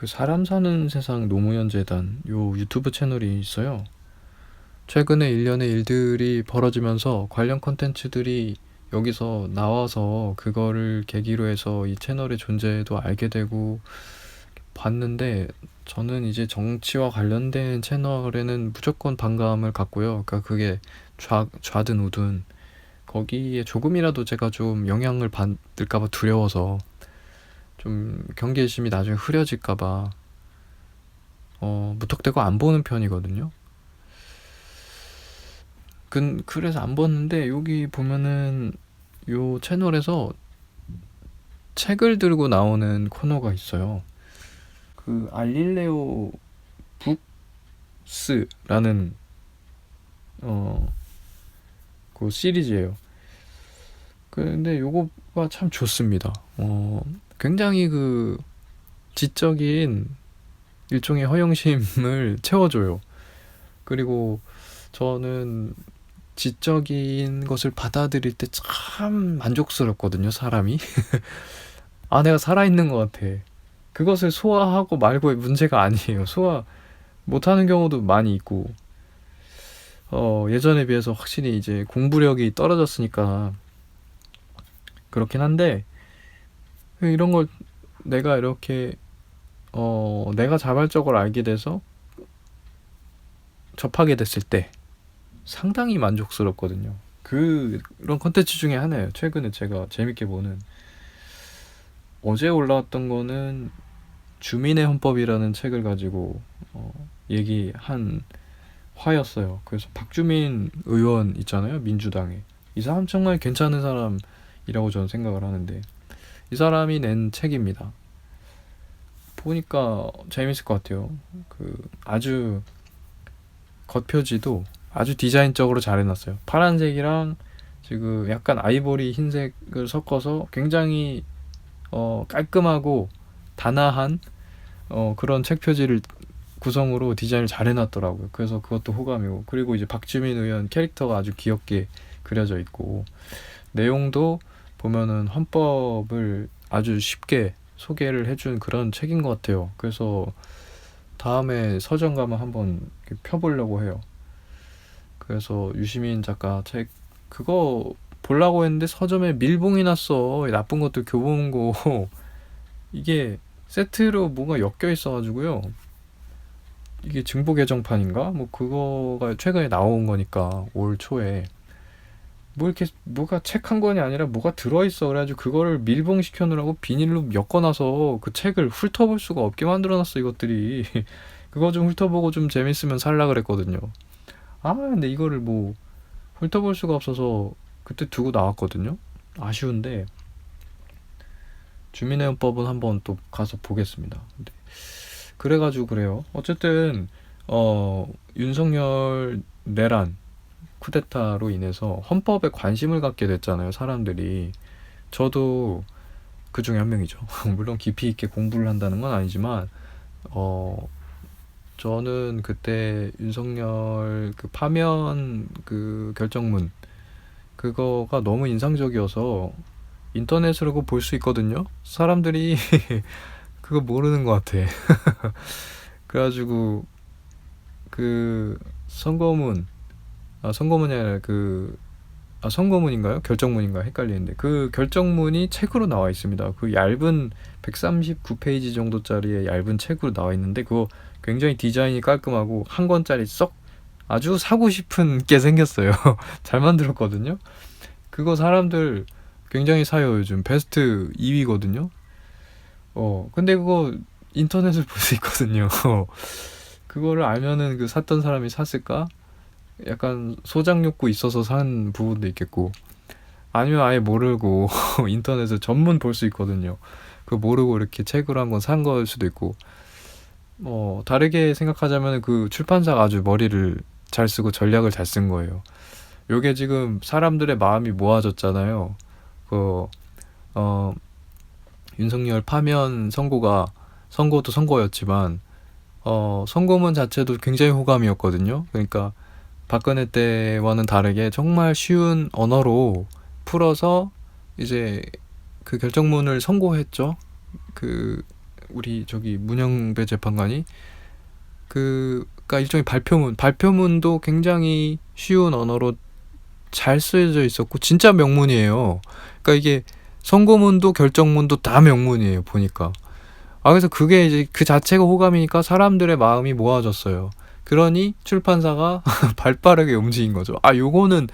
그 사람 사는 세상 노무현 재단 요 유튜브 채널이 있어요. 최근에 일련의 일들이 벌어지면서 관련 콘텐츠들이 여기서 나와서 그거를 계기로 해서 이 채널의 존재도 알게 되고 봤는데, 저는 이제 정치와 관련된 채널에는 무조건 반감을 갖고요. 그러니까 그게 좌든 우든 거기에 조금이라도 제가 좀 영향을 받을까 봐 두려워서, 좀 경계심이 나중에 흐려질까 봐 무턱대고 안 보는 편이거든요. 그래서 안 봤는데, 여기 보면은 요 채널에서 책을 들고 나오는 코너가 있어요. 그 알릴레오 북스라는 그 시리즈예요. 근데 요거가 참 좋습니다. 굉장히 그 지적인 일종의 허영심을 채워줘요. 그리고 저는 지적인 것을 받아들일 때 참 만족스럽거든요, 사람이. 아, 내가 살아있는 것 같아. 그것을 소화하고 말고의 문제가 아니에요. 소화 못하는 경우도 많이 있고, 예전에 비해서 확실히 이제 공부력이 떨어졌으니까 그렇긴 한데, 이런 걸 내가 이렇게, 내가 자발적으로 알게 돼서 접하게 됐을 때 상당히 만족스럽거든요. 그런 컨텐츠 중에 하나예요. 최근에 제가 재밌게 보는, 어제 올라왔던 거는 주민의 헌법이라는 책을 가지고 얘기한 화였어요. 그래서 박주민 의원 있잖아요, 민주당에. 이 사람 정말 괜찮은 사람이라고 저는 생각을 하는데, 이 사람이 낸 책입니다. 보니까 재밌을 것 같아요. 아주 겉표지도 아주 디자인적으로 잘 해놨어요. 파란색이랑 지금 약간 아이보리 흰색을 섞어서 굉장히 깔끔하고 단아한 그런 책 표지를 구성으로 디자인을 잘 해놨더라고요. 그래서 그것도 호감이고, 그리고 이제 박주민 의원 캐릭터가 아주 귀엽게 그려져 있고, 내용도 보면은 헌법을 아주 쉽게 소개를 해준 그런 책인 것 같아요. 그래서 다음에 서점 가면 한번 펴보려고 해요. 그래서 유시민 작가 책 그거 보려고 했는데 서점에 밀봉이 났어. 나쁜 것도 교보문고 이게 세트로 뭔가 엮여 있어가지고요. 이게 증보 개정판인가? 뭐 그거가 최근에 나온 거니까 올 초에 뭐 이렇게 뭐가 책 한 권이 아니라 뭐가 들어있어. 그래가지고 그거를 밀봉시켜 놓으라고 비닐로 엮어놔서 그 책을 훑어볼 수가 없게 만들어놨어, 이것들이. 그거 좀 훑어보고 좀 재밌으면 살라 그랬거든요. 아, 근데 이거를 뭐 훑어볼 수가 없어서 그때 두고 나왔거든요. 아쉬운데 주민회원법은 한번 또 가서 보겠습니다. 근데 그래가지고 그래요. 어쨌든 윤석열 내란 쿠데타로 인해서 헌법에 관심을 갖게 됐잖아요, 사람들이. 저도 그 중에 한 명이죠. 물론 깊이 있게 공부를 한다는 건 아니지만, 저는 그때 윤석열 그 파면 그 결정문 그거가 너무 인상적이어서 인터넷으로 그거 볼 수 있거든요. 사람들이 그거 모르는 것 같아. 그래가지고 그 선거문이 아니라 선거문인가요? 결정문인가요? 헷갈리는데 그 결정문이 책으로 나와 있습니다. 그 얇은 139페이지 정도짜리의 얇은 책으로 나와 있는데, 그거 굉장히 디자인이 깔끔하고 한 권짜리 썩 아주 사고 싶은 게 생겼어요. 잘 만들었거든요. 그거 사람들 굉장히 사요. 요즘 베스트 2위거든요. 근데 그거 인터넷을 볼 수 있거든요. 그거를 알면은 그 샀던 사람이 샀을까? 약간 소장 욕구 있어서 산 부분도 있겠고, 아니면 아예 모르고 인터넷을 전문 볼 수 있거든요. 그거 모르고 이렇게 책으로 한 권 산 거일 수도 있고, 다르게 생각하자면 그 출판사가 아주 머리를 잘 쓰고 전략을 잘 쓴 거예요. 요게 지금 사람들의 마음이 모아졌잖아요. 그, 어, 윤석열 파면 선거도 선거였지만, 선거문 자체도 굉장히 호감이었거든요. 그러니까 박근혜 때와는 다르게 정말 쉬운 언어로 풀어서 이제 그 결정문을 선고했죠. 그 우리 저기 문영배 재판관이 그니까 일종의 발표문도 굉장히 쉬운 언어로 잘 쓰여져 있었고 진짜 명문이에요. 그러니까 이게 선고문도 결정문도 다 명문이에요 보니까. 그래서 그게 이제 그 자체가 호감이니까 사람들의 마음이 모아졌어요. 그러니 출판사가 발빠르게 움직인 거죠. 요거는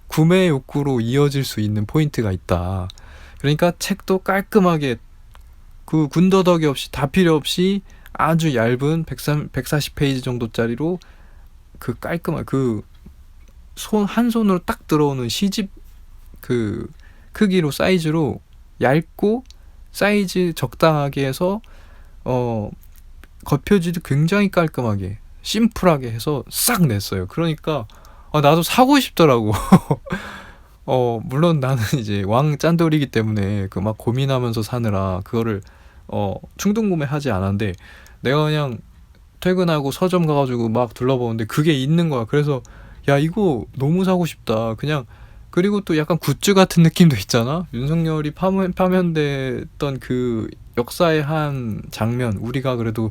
구매 욕구로 이어질 수 있는 포인트가 있다. 그러니까 책도 깔끔하게 그 군더더기 없이 다 필요 없이 아주 얇은 140페이지 정도짜리로 그 깔끔한 그 한 손으로 딱 들어오는 시집 그 크기로 사이즈로 얇고 사이즈 적당하게 해서 겉표지도 굉장히 깔끔하게 심플하게 해서 싹 냈어요. 그러니까 나도 사고 싶더라고. 물론 나는 이제 왕 짠돌이기 때문에 그 막 고민하면서 사느라 그거를 충동 구매하지 않았는데 내가 그냥 퇴근하고 서점 가가지고 막 둘러보는데 그게 있는 거야. 그래서 야 이거 너무 사고 싶다. 그냥 그리고 또 약간 굿즈 같은 느낌도 있잖아. 윤석열이 파면됐던 그 역사의 한 장면, 우리가 그래도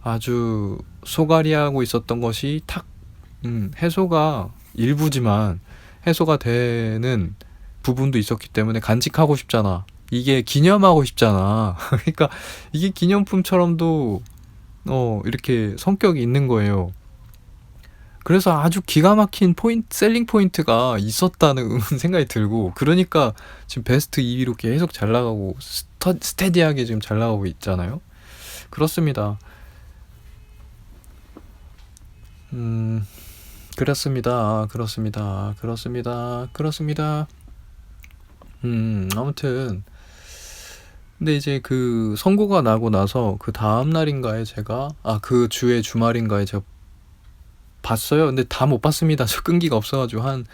아주 소갈이하고 있었던 것이 해소가 일부지만 해소가 되는 부분도 있었기 때문에 간직하고 싶잖아. 이게 기념하고 싶잖아. 그러니까 이게 기념품처럼도 이렇게 성격이 있는 거예요. 그래서 아주 기가 막힌 셀링 포인트가 있었다는 생각이 들고, 그러니까 지금 베스트 2위로 계속 잘 나가고 스테디하게 지금 잘 나가고 있잖아요. 그렇습니다. 그렇습니다. 아무튼 근데 이제 그 선고가 나고 나서 그 다음 날인가에 제가 그 주의 주말인가에 제가 봤어요. 근데 다 못 봤습니다. 저 끈기가 없어가지고 한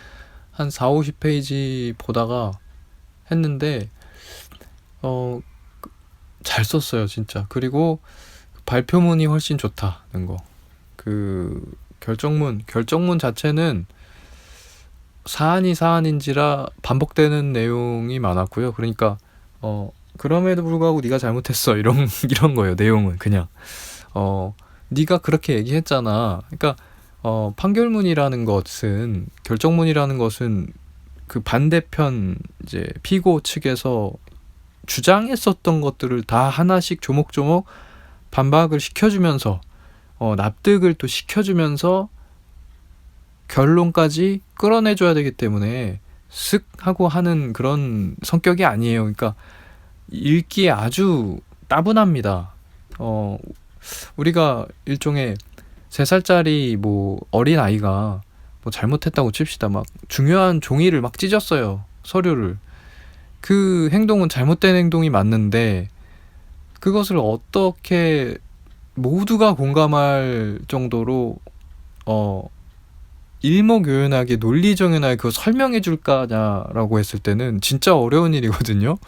4, 50페이지 보다가 했는데 잘 썼어요 진짜. 그리고 발표문이 훨씬 좋다는 거. 그 결정문 자체는 사안인지라 반복되는 내용이 많았고요. 그러니까 그럼에도 불구하고 네가 잘못했어 이런 거예요. 내용은 그냥 네가 그렇게 얘기했잖아. 그러니까 판결문이라는 것은, 결정문이라는 것은 그 반대편 이제 피고 측에서 주장했었던 것들을 다 하나씩 조목조목 반박을 시켜주면서 납득을 또 시켜주면서 결론까지 끌어내줘야 되기 때문에 쓱 하고 하는 그런 성격이 아니에요. 그러니까 읽기에 아주 따분합니다. 우리가 일종의 3살짜리 뭐 어린 아이가 뭐 잘못했다고 칩시다. 막 중요한 종이를 막 찢었어요. 서류를. 그 행동은 잘못된 행동이 맞는데 그것을 어떻게 모두가 공감할 정도로 일목요연하게 논리정연하게 그거 설명해 줄까냐라고 했을 때는 진짜 어려운 일이거든요.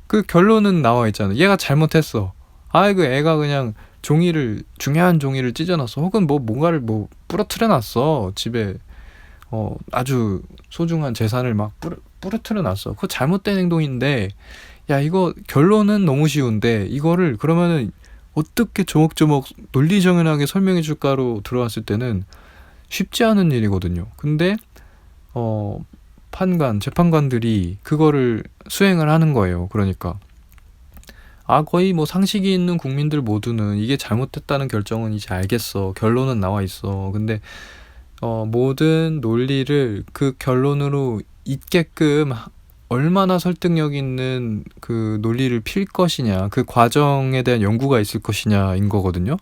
그 결론은 나와 있잖아. 얘가 잘못했어. 그 애가 그냥 중요한 종이를 찢어놨어. 혹은 뭔가를 부러뜨려놨어. 집에 아주 소중한 재산을 막 부러뜨려놨어. 그거 잘못된 행동인데, 야 이거 결론은 너무 쉬운데 이거를 그러면은 어떻게 조목조목 논리정연하게 설명해 줄까로 들어왔을 때는 쉽지 않은 일이거든요. 근데 재판관들이 그거를 수행을 하는 거예요. 그러니까 거의 뭐 상식이 있는 국민들 모두는 이게 잘못됐다는 결정은 이제 알겠어. 결론은 나와 있어. 근데 모든 논리를 그 결론으로 있게끔 얼마나 설득력 있는 그 논리를 필 것이냐, 그 과정에 대한 연구가 있을 것이냐인 거거든요.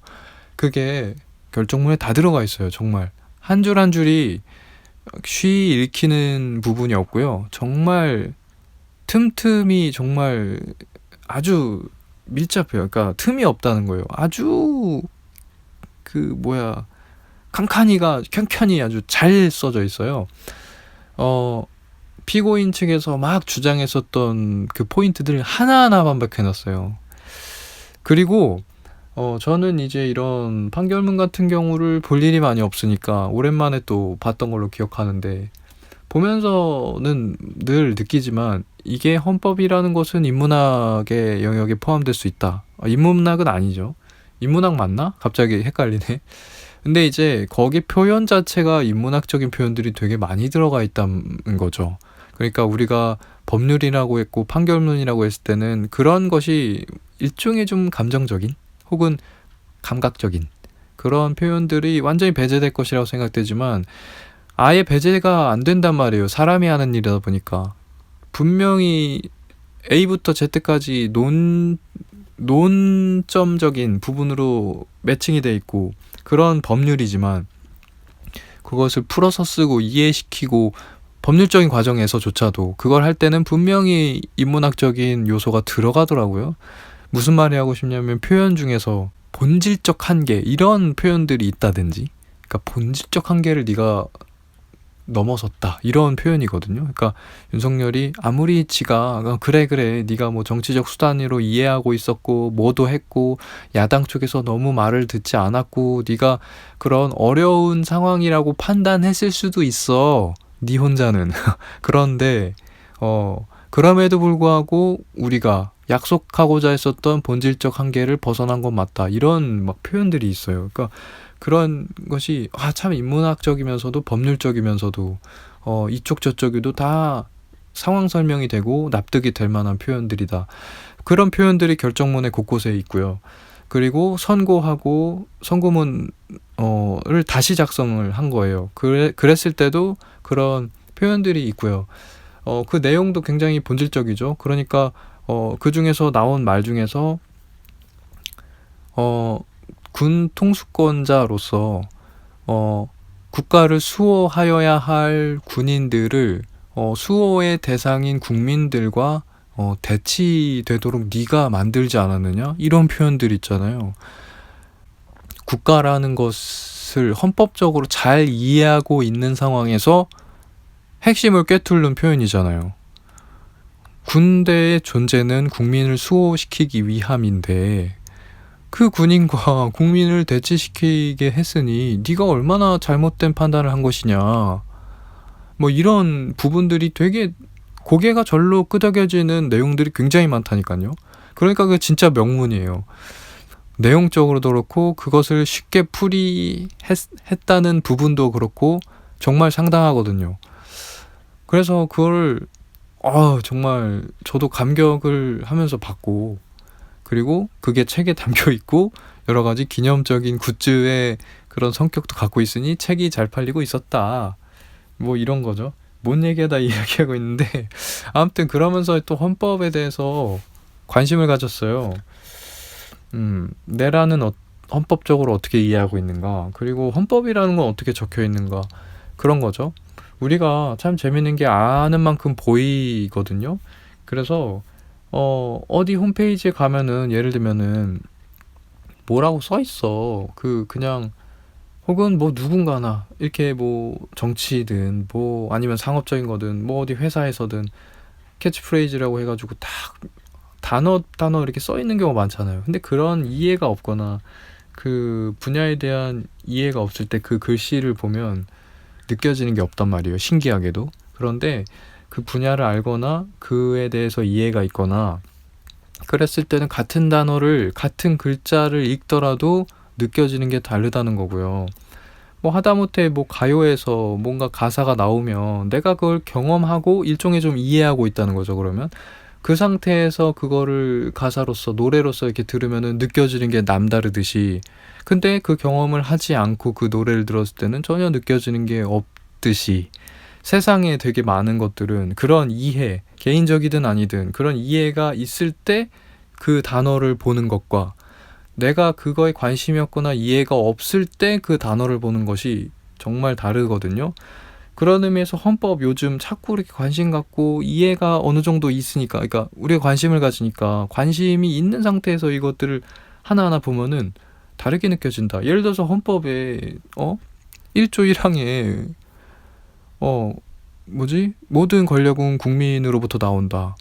그게 결정문에 다 들어가 있어요. 정말 한 줄 한 줄이 쉬 읽히는 부분이 없고요. 정말 틈틈이 정말 아주 밀접해요. 그러니까 틈이 없다는 거예요. 아주 칸칸이 아주 잘 써져 있어요. 피고인 측에서 막 주장했었던 그 포인트들 하나하나 반박해놨어요. 그리고 저는 이제 이런 판결문 같은 경우를 볼 일이 많이 없으니까 오랜만에 또 봤던 걸로 기억하는데, 보면서는 늘 느끼지만 이게 헌법이라는 것은 인문학의 영역에 포함될 수 있다. 인문학은 아니죠. 인문학 맞나? 갑자기 헷갈리네. 근데 이제 거기 표현 자체가 인문학적인 표현들이 되게 많이 들어가 있다는 거죠. 그러니까 우리가 법률이라고 했고 판결문이라고 했을 때는 그런 것이 일종의 좀 감정적인 혹은 감각적인 그런 표현들이 완전히 배제될 것이라고 생각되지만 아예 배제가 안 된단 말이에요. 사람이 하는 일이다 보니까. 분명히 A부터 Z까지 논점적인 부분으로 매칭이 돼 있고 그런 법률이지만 그것을 풀어서 쓰고 이해시키고 법률적인 과정에서조차도 그걸 할 때는 분명히 인문학적인 요소가 들어가더라고요. 무슨 말이 하고 싶냐면 표현 중에서 본질적 한계 이런 표현들이 있다든지 그러니까 본질적 한계를 네가 넘어섰다 이런 표현이거든요. 그러니까 윤석열이 아무리 지가 그래 네가 뭐 정치적 수단으로 이해하고 있었고 뭐도 했고 야당 쪽에서 너무 말을 듣지 않았고 네가 그런 어려운 상황이라고 판단했을 수도 있어. 네 혼자는. 그런데 그럼에도 불구하고 우리가 약속하고자 했었던 본질적 한계를 벗어난 건 맞다. 이런 막 표현들이 있어요. 그러니까 그런 것이 참 인문학적이면서도 법률적이면서도 이쪽 저쪽에도 다 상황 설명이 되고 납득이 될 만한 표현들이다. 그런 표현들이 결정문에 곳곳에 있고요. 그리고 선고하고 선고문을 다시 작성을 한 거예요. 그랬을 때도 그런 표현들이 있고요. 그 내용도 굉장히 본질적이죠. 그러니까 그 중에서 나온 말 중에서 군 통수권자로서 국가를 수호하여야 할 군인들을 수호의 대상인 국민들과 대치되도록 네가 만들지 않았느냐? 이런 표현들 있잖아요. 국가라는 것을 헌법적으로 잘 이해하고 있는 상황에서 핵심을 꿰뚫는 표현이잖아요. 군대의 존재는 국민을 수호시키기 위함인데 그 군인과 국민을 대치시키게 했으니 네가 얼마나 잘못된 판단을 한 것이냐. 뭐 이런 부분들이 되게 고개가 절로 끄덕여지는 내용들이 굉장히 많다니까요. 그러니까 그 진짜 명문이에요. 내용적으로도 그렇고 그것을 쉽게 풀이했다는 부분도 그렇고 정말 상당하거든요. 그래서 그걸 정말 저도 감격을 하면서 봤고 그리고 그게 책에 담겨 있고 여러 가지 기념적인 굿즈의 그런 성격도 갖고 있으니 책이 잘 팔리고 있었다. 뭐 이런 거죠. 뭔 얘기하다 이야기하고 있는데 아무튼 그러면서 또 헌법에 대해서 관심을 가졌어요. 내라는 헌법적으로 어떻게 이해하고 있는가 그리고 헌법이라는 건 어떻게 적혀 있는가 그런 거죠. 우리가 참 재밌는 게 아는 만큼 보이거든요. 그래서 어디 홈페이지에 가면은 예를 들면은 뭐라고 써 있어. 그냥 혹은 뭐 누군가나 이렇게 뭐 정치든 뭐 아니면 상업적인 거든 뭐 어디 회사에서든 캐치프레이즈라고 해가지고 딱 단어 이렇게 써 있는 경우가 많잖아요. 근데 그런 이해가 없거나 그 분야에 대한 이해가 없을 때 그 글씨를 보면 느껴지는 게 없단 말이에요. 신기하게도. 그런데 그 분야를 알거나 그에 대해서 이해가 있거나 그랬을 때는 같은 단어를 같은 글자를 읽더라도 느껴지는 게 다르다는 거고요. 뭐 하다못해 뭐 가요에서 뭔가 가사가 나오면 내가 그걸 경험하고 일종의 좀 이해하고 있다는 거죠. 그러면 그 상태에서 그거를 가사로서 노래로서 이렇게 들으면은 느껴지는 게 남다르듯이 근데 그 경험을 하지 않고 그 노래를 들었을 때는 전혀 느껴지는 게 없듯이 세상에 되게 많은 것들은 그런 이해, 개인적이든 아니든 그런 이해가 있을 때 그 단어를 보는 것과 내가 그거에 관심이 없거나 이해가 없을 때 그 단어를 보는 것이 정말 다르거든요. 그런 의미에서 헌법 요즘 자꾸 이렇게 관심 갖고 이해가 어느 정도 있으니까 그러니까 우리가 관심을 가지니까 관심이 있는 상태에서 이것들을 하나하나 보면은 다르게 느껴진다. 예를 들어서 헌법에 1조 1항에 모든 권력은 국민으로부터 나온다.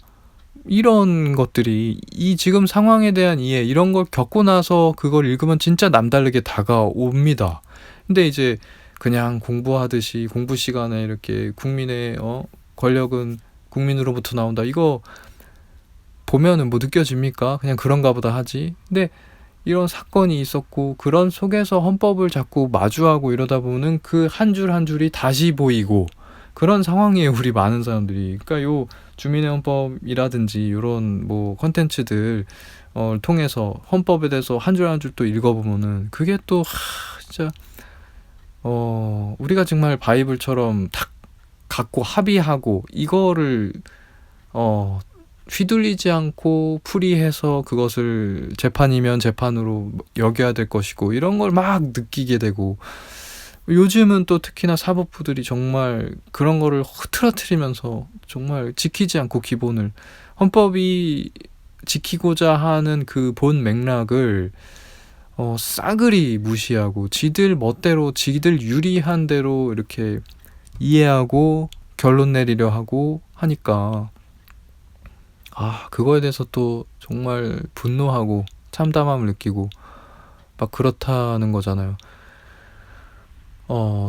이런 것들이 이 지금 상황에 대한 이해 이런 걸 겪고 나서 그걸 읽으면 진짜 남다르게 다가옵니다. 근데 이제 그냥 공부하듯이 공부 시간에 이렇게 국민의 권력은 국민으로부터 나온다. 이거 보면은 뭐 느껴집니까? 그냥 그런가 보다 하지. 근데 이런 사건이 있었고 그런 속에서 헌법을 자꾸 마주하고 이러다 보면 그 한 줄 한 줄이 다시 보이고 그런 상황이에요. 우리 많은 사람들이. 그러니까 요 주민의 헌법이라든지 이런 뭐 컨텐츠들 통해서 헌법에 대해서 한 줄 한 줄 또 읽어보면은 그게 또 진짜 우리가 정말 바이블처럼 딱 갖고 합의하고 이거를 휘둘리지 않고 풀이해서 그것을 재판이면 재판으로 여겨야 될 것이고 이런 걸 막 느끼게 되고 요즘은 또 특히나 사법부들이 정말 그런 거를 흐트러뜨리면서 정말 지키지 않고 기본을 헌법이 지키고자 하는 그 본 맥락을 싸그리 무시하고 지들 멋대로 지들 유리한 대로 이렇게 이해하고 결론 내리려 하고 하니까 그거에 대해서 또 정말 분노하고 참담함을 느끼고 막 그렇다는 거잖아요.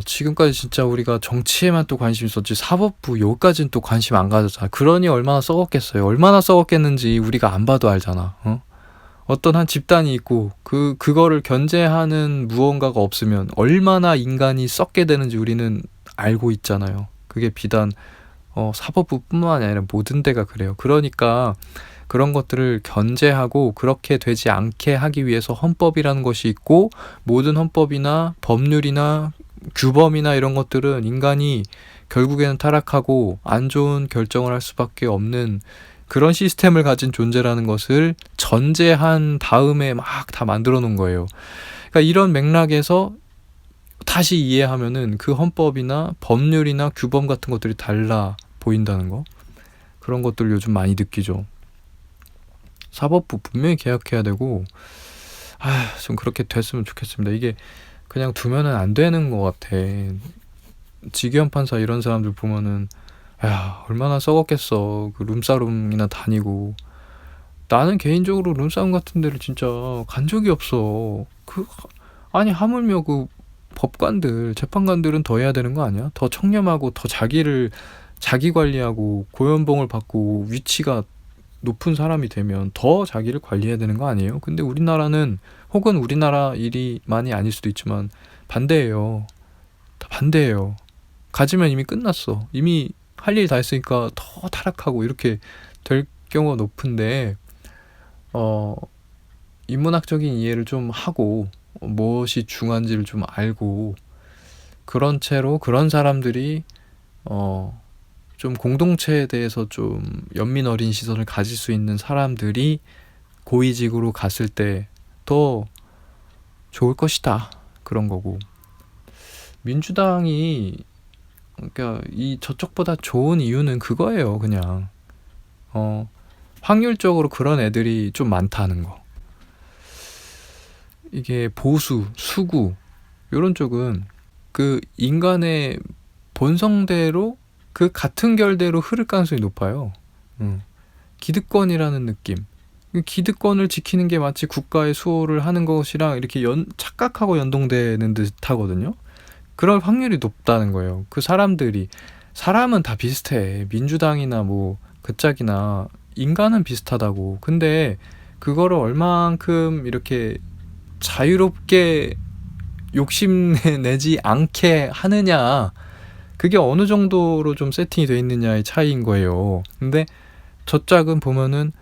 지금까지 진짜 우리가 정치에만 또 관심 있었지 사법부 요까지는 또 관심 안 가졌잖아. 그러니 얼마나 썩었겠어요. 얼마나 썩었겠는지 우리가 안 봐도 알잖아. 어떤 한 집단이 있고 그거를 견제하는 무언가가 없으면 얼마나 인간이 썩게 되는지 우리는 알고 있잖아요. 그게 비단 사법부뿐만 아니라 모든 데가 그래요. 그러니까 그런 것들을 견제하고 그렇게 되지 않게 하기 위해서 헌법이라는 것이 있고 모든 헌법이나 법률이나 규범이나 이런 것들은 인간이 결국에는 타락하고 안 좋은 결정을 할 수밖에 없는 그런 시스템을 가진 존재라는 것을 전제한 다음에 막 다 만들어 놓은 거예요. 그러니까 이런 맥락에서 다시 이해하면은 그 헌법이나 법률이나 규범 같은 것들이 달라 보인다는 거. 그런 것들 요즘 많이 느끼죠. 사법부 분명히 개혁해야 되고 좀 그렇게 됐으면 좋겠습니다. 이게 그냥 두면은 안 되는 것 같아. 지기현 판사 이런 사람들 보면은 얼마나 썩었겠어. 그 룸사롱이나 다니고. 나는 개인적으로 룸사롱 같은 데를 진짜 간 적이 없어. 아니 하물며 그 법관들, 재판관들은 더 해야 되는 거 아니야? 더 청렴하고 더 자기 관리하고 고연봉을 받고 위치가 높은 사람이 되면 더 자기를 관리해야 되는 거 아니에요? 근데 우리나라는 혹은 우리나라 일이만이 아닐 수도 있지만 반대예요. 다 반대예요. 가지면 이미 끝났어. 이미 할 일 다 했으니까 더 타락하고 이렇게 될 경우가 높은데 인문학적인 이해를 좀 하고 무엇이 중요한지를 좀 알고 그런 채로 그런 사람들이 좀 공동체에 대해서 좀 연민 어린 시선을 가질 수 있는 사람들이 고위직으로 갔을 때 더 좋을 것이다. 그런 거고. 민주당이 그러니까 저쪽보다 좋은 이유는 그거예요. 그냥 확률적으로 그런 애들이 좀 많다는 거. 이게 보수, 수구 이런 쪽은 그 인간의 본성대로 그 같은 결대로 흐를 가능성이 높아요. 기득권이라는 느낌. 기득권을 지키는 게 마치 국가의 수호를 하는 것이랑 이렇게 착각하고 연동되는 듯 하거든요. 그럴 확률이 높다는 거예요. 그 사람은 다 비슷해. 민주당이나 뭐 그 짝이나 인간은 비슷하다고. 근데 그거를 얼만큼 이렇게 자유롭게 욕심내지 않게 하느냐, 그게 어느 정도로 좀 세팅이 돼 있느냐의 차이인 거예요. 근데 저 짝은 보면은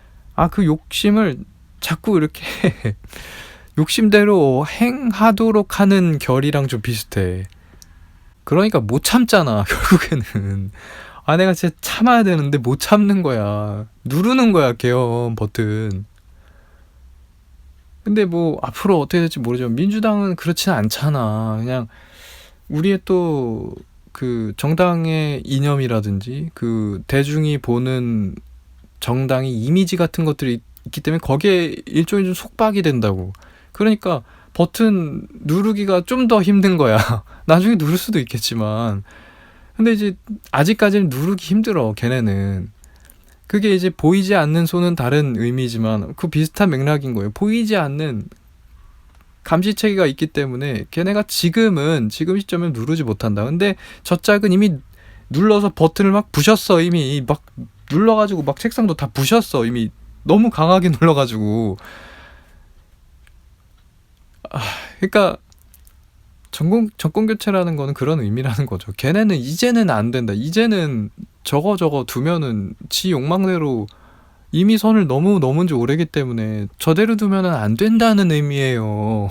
그 욕심을 자꾸 이렇게 욕심대로 행하도록 하는 결이랑 좀 비슷해. 그러니까 못 참잖아. 결국에는 내가 진짜 참아야 되는데 못 참는 거야. 누르는 거야, 개헌 버튼. 근데 뭐 앞으로 어떻게 될지 모르지만 민주당은 그렇지는 않잖아. 그냥 우리의 또 그 정당의 이념이라든지 그 대중이 보는 정당의 이미지 같은 것들이 있기 때문에 거기에 일종의 좀 속박이 된다고. 그러니까 버튼 누르기가 좀 더 힘든 거야. 나중에 누를 수도 있겠지만. 근데 이제 아직까지는 누르기 힘들어, 걔네는. 그게 이제 보이지 않는 손은 다른 의미지만 그 비슷한 맥락인 거예요. 보이지 않는 감시체계가 있기 때문에 걔네가 지금 시점에 누르지 못한다. 근데 저 짝은 이미 눌러서 버튼을 막 부셨어. 이미 막 눌러가지고 막 책상도 다 부셨어. 이미 너무 강하게 눌러가지고. 그러니까 정권 교체라는 거는 그런 의미라는 거죠. 걔네는 이제는 안 된다. 이제는 저거 두면은 지 욕망대로 이미 선을 너무 넘은 지 오래기 때문에 저대로 두면은 안 된다는 의미예요.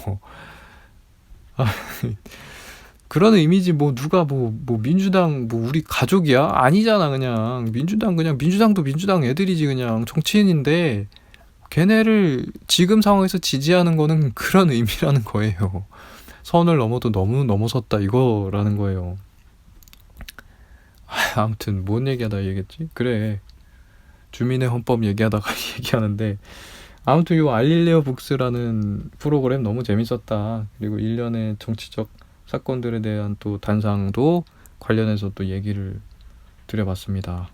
그런 의미지. 뭐 누가 뭐 민주당 뭐 우리 가족이야? 아니잖아. 그냥 민주당도 민주당 애들이지. 그냥 정치인인데 걔네를 지금 상황에서 지지하는 거는 그런 의미라는 거예요. 선을 넘어도 너무 넘어섰다 이거라는 거예요. 아무튼 뭔 얘기하다 얘기했지? 그래, 주민의 헌법 얘기하다가 얘기하는데, 아무튼 요 알릴레오 북스라는 프로그램 너무 재밌었다. 그리고 일련의 정치적 사건들에 대한 또 단상도 관련해서 또 얘기를 드려봤습니다.